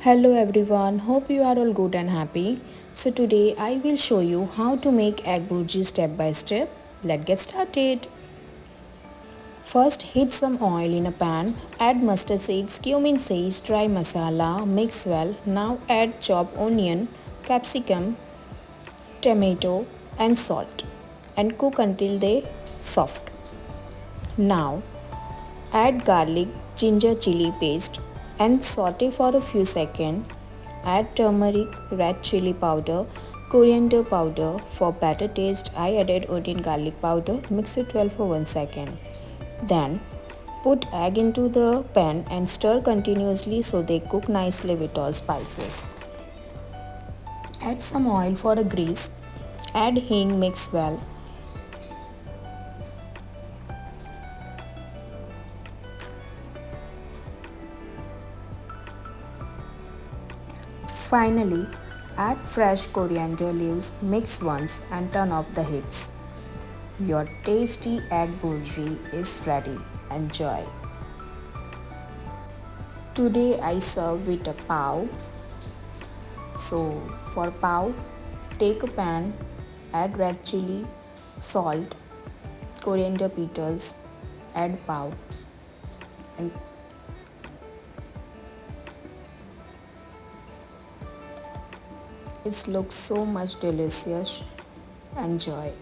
Hello everyone, hope you are all good and happy. So today I will show you how to make egg bhurji step by step. Let's get started. First heat some oil in a pan, add mustard seeds, cumin seeds, dry masala, mix well. Now add chopped onion, capsicum, tomato and salt and cook until they soft. Now add garlic, ginger chili paste and saute for a few seconds. Add turmeric, red chili powder, coriander powder. For better taste, I added onion garlic powder. Mix it well for 1 second. Then put egg into the pan and stir continuously so they cook nicely with all spices. Add some oil for a grease. Add hing, mix well. Finally, add fresh coriander leaves, mix once and turn off the heat. Your tasty egg bhurji is ready. Enjoy. Today I serve with a pav. So for pav, take a pan, add red chili, salt, coriander petals, add pav and it looks so much delicious. Enjoy.